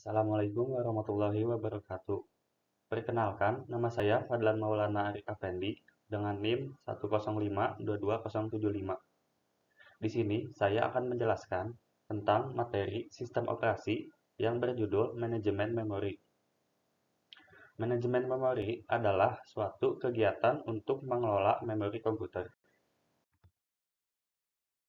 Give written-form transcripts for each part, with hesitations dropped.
Assalamualaikum warahmatullahi wabarakatuh. Perkenalkan, nama saya Fadlan Maulana Arik Effendi dengan NIM 1052275. Di sini saya akan menjelaskan tentang materi sistem operasi yang berjudul manajemen memori. Manajemen memori adalah suatu kegiatan untuk mengelola memori komputer.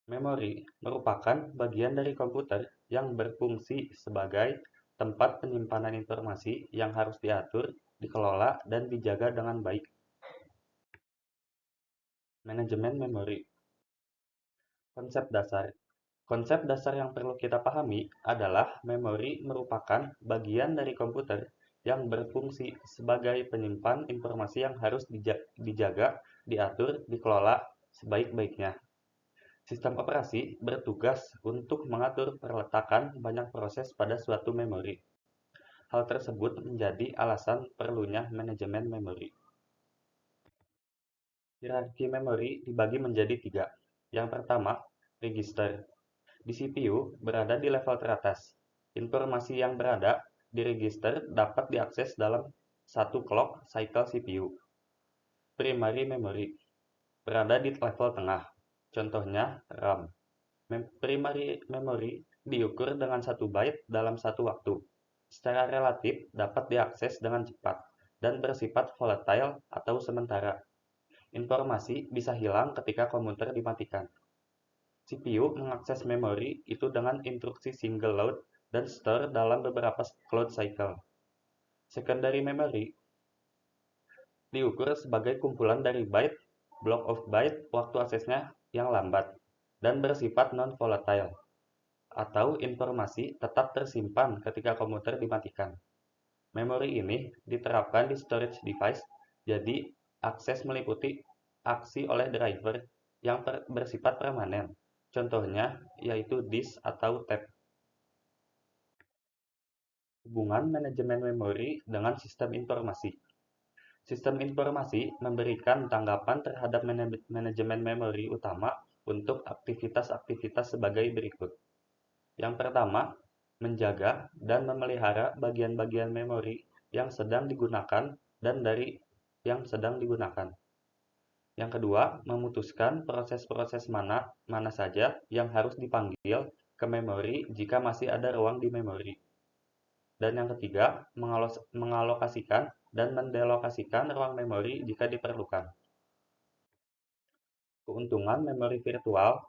Memori merupakan bagian dari komputer yang berfungsi sebagai tempat penyimpanan informasi yang harus diatur, dikelola, dan dijaga dengan baik. Manajemen memori. Konsep dasar. Konsep dasar yang perlu kita pahami adalah memori merupakan bagian dari komputer yang berfungsi sebagai penyimpan informasi yang harus dijaga, diatur, dikelola sebaik-baiknya. Sistem operasi bertugas untuk mengatur perletakan banyak proses pada suatu memori. Hal tersebut menjadi alasan perlunya manajemen memori. Hierarki memori dibagi menjadi tiga. Yang pertama, register. Di CPU berada di level teratas. Informasi yang berada di register dapat diakses dalam satu clock cycle CPU. Primary memory berada di level tengah. Contohnya RAM. Primary memory diukur dengan 1 byte dalam satu waktu. Secara relatif dapat diakses dengan cepat dan bersifat volatile atau sementara. Informasi bisa hilang ketika komputer dimatikan. CPU mengakses memori itu dengan instruksi single load dan store dalam beberapa clock cycle. Secondary memory diukur sebagai kumpulan dari byte, block of byte, waktu aksesnya yang lambat, dan bersifat non-volatile, atau informasi tetap tersimpan ketika komputer dimatikan. Memori ini diterapkan di storage device, jadi akses meliputi aksi oleh driver yang bersifat permanen. Contohnya yaitu disk atau tab. Hubungan manajemen memori dengan sistem informasi. Sistem informasi memberikan tanggapan terhadap manajemen memori utama untuk aktivitas-aktivitas sebagai berikut. Yang pertama, menjaga dan memelihara bagian-bagian memori yang sedang digunakan dan dari yang sedang digunakan. Yang kedua, memutuskan proses-proses mana saja yang harus dipanggil ke memori jika masih ada ruang di memori. Dan yang ketiga, mengalokasikan dan mendelokasikan ruang memori jika diperlukan. Keuntungan memori virtual.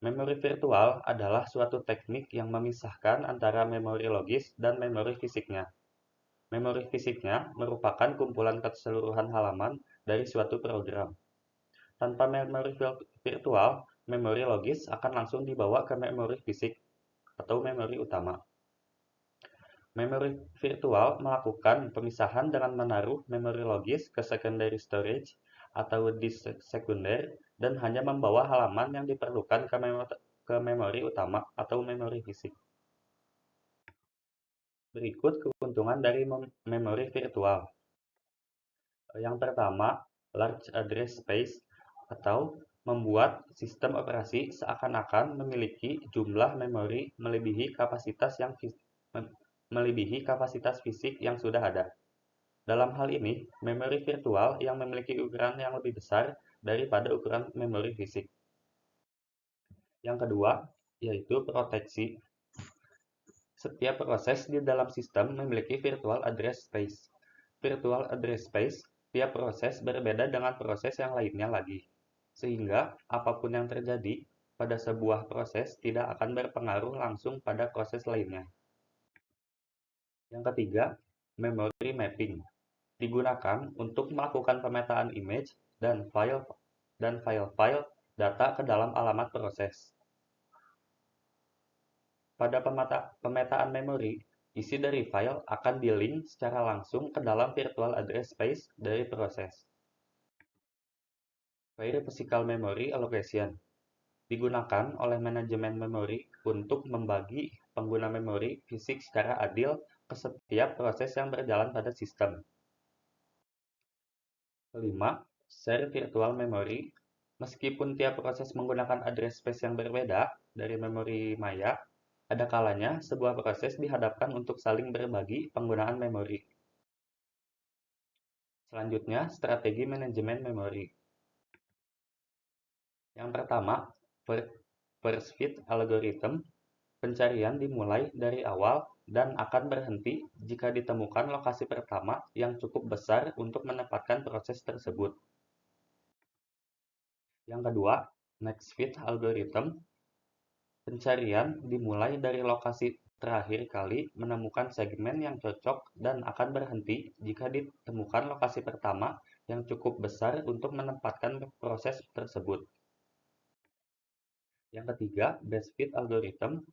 Memori virtual adalah suatu teknik yang memisahkan antara memori logis dan memori fisiknya. Memori fisiknya merupakan kumpulan keseluruhan halaman dari suatu program. Tanpa memori virtual, memori logis akan langsung dibawa ke memori fisik atau memori utama. Memori virtual melakukan pemisahan dengan menaruh memori logis ke secondary storage atau disk sekunder dan hanya membawa halaman yang diperlukan ke memori utama atau memori fisik. Berikut keuntungan dari memori virtual. Yang pertama, large address space atau membuat sistem operasi seakan-akan memiliki jumlah memori melebihi kapasitas fisik yang sudah ada. Dalam hal ini, memori virtual yang memiliki ukuran yang lebih besar daripada ukuran memori fisik. Yang kedua, yaitu proteksi. Setiap proses di dalam sistem memiliki virtual address space. Virtual address space, tiap proses berbeda dengan proses yang lainnya lagi. Sehingga, apapun yang terjadi pada sebuah proses tidak akan berpengaruh langsung pada proses lainnya. Yang ketiga, memory mapping. Digunakan untuk melakukan pemetaan image dan file-file data ke dalam alamat proses. Pada pemetaan memori, isi dari file akan di-link secara langsung ke dalam virtual address space dari proses. Fair Physical Memory Allocation digunakan oleh manajemen memori untuk membagi pengguna memori fisik secara adil ke setiap proses yang berjalan pada sistem. Kelima, share virtual memory. Meskipun tiap proses menggunakan address space yang berbeda dari memori maya, Ada kalanya sebuah proses dihadapkan untuk saling berbagi penggunaan memori. Selanjutnya, strategi manajemen memori. Yang pertama, first fit algorithm. Pencarian dimulai dari awal dan akan berhenti jika ditemukan lokasi pertama yang cukup besar untuk menempatkan proses tersebut. Yang kedua, next fit algorithm. Pencarian dimulai dari lokasi terakhir kali menemukan segmen yang cocok dan akan berhenti jika ditemukan lokasi pertama yang cukup besar untuk menempatkan proses tersebut. Yang ketiga, best fit algorithm.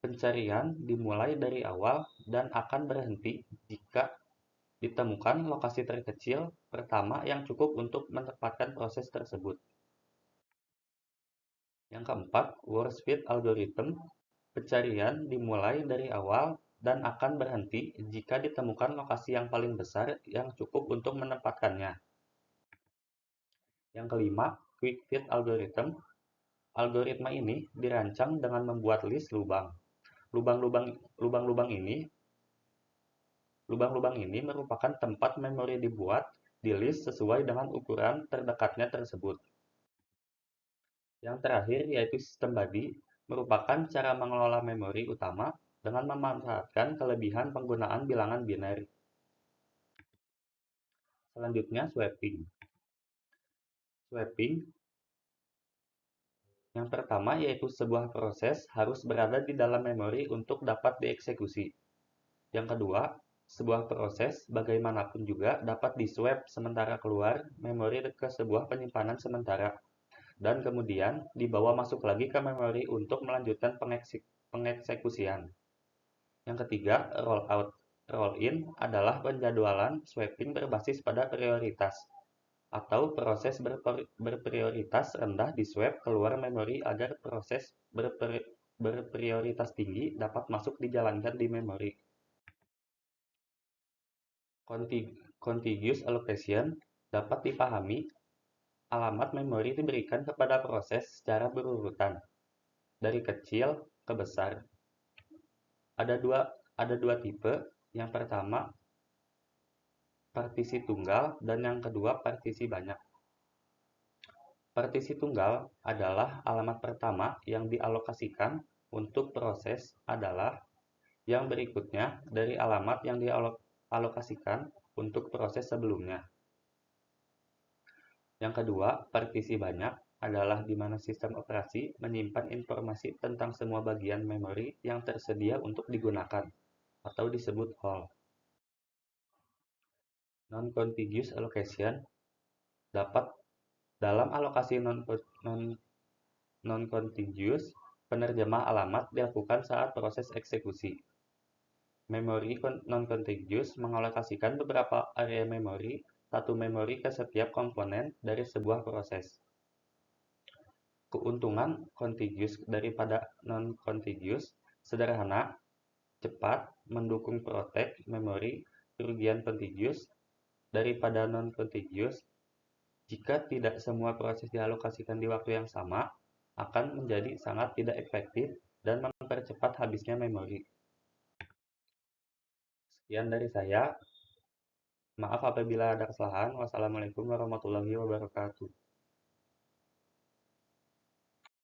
Pencarian dimulai dari awal dan akan berhenti jika ditemukan lokasi terkecil pertama yang cukup untuk menempatkan proses tersebut. Yang keempat, worst fit algorithm. Pencarian dimulai dari awal dan akan berhenti jika ditemukan lokasi yang paling besar yang cukup untuk menempatkannya. Yang kelima, quick fit algorithm. Algoritma ini dirancang dengan membuat list lubang. Lubang-lubang ini Lubang-lubang ini merupakan tempat memori dibuat di list sesuai dengan ukuran terdekatnya tersebut. Yang terakhir yaitu sistem buddy, merupakan cara mengelola memori utama dengan memanfaatkan kelebihan penggunaan bilangan biner. Selanjutnya, swapping. Swapping yang pertama yaitu sebuah proses harus berada di dalam memori untuk dapat dieksekusi. Yang kedua, sebuah proses bagaimanapun juga dapat diswap sementara keluar memori ke sebuah penyimpanan sementara, dan kemudian dibawa masuk lagi ke memori untuk melanjutkan pengeksekusian. Yang ketiga, rollout. Roll-in adalah penjadwalan swapping berbasis pada prioritas, atau proses berprioritas rendah diswap keluar memori agar proses berprioritas tinggi dapat masuk dijalankan di memori. Contiguous allocation dapat dipahami alamat memori diberikan kepada proses secara berurutan, dari kecil ke besar. Ada dua tipe, yang pertama partisi tunggal dan yang kedua partisi banyak. Partisi tunggal adalah alamat pertama yang dialokasikan untuk proses adalah yang berikutnya dari alamat yang dialokasikan untuk proses sebelumnya. Yang kedua, partisi banyak adalah di mana sistem operasi menyimpan informasi tentang semua bagian memori yang tersedia untuk digunakan, atau disebut whole. Non-contiguous allocation dapat dalam alokasi non-contiguous, penerjemah alamat dilakukan saat proses eksekusi. Memori non-contiguous mengalokasikan beberapa area memori, satu memori ke setiap komponen dari sebuah proses. Keuntungan contiguous daripada non-contiguous sederhana, cepat, mendukung protect memori. Kerugian contiguous daripada non-contiguous, jika tidak semua proses dialokasikan di waktu yang sama, akan menjadi sangat tidak efektif dan mempercepat habisnya memori. Sekian dari saya. Maaf apabila ada kesalahan. Wassalamualaikum warahmatullahi wabarakatuh.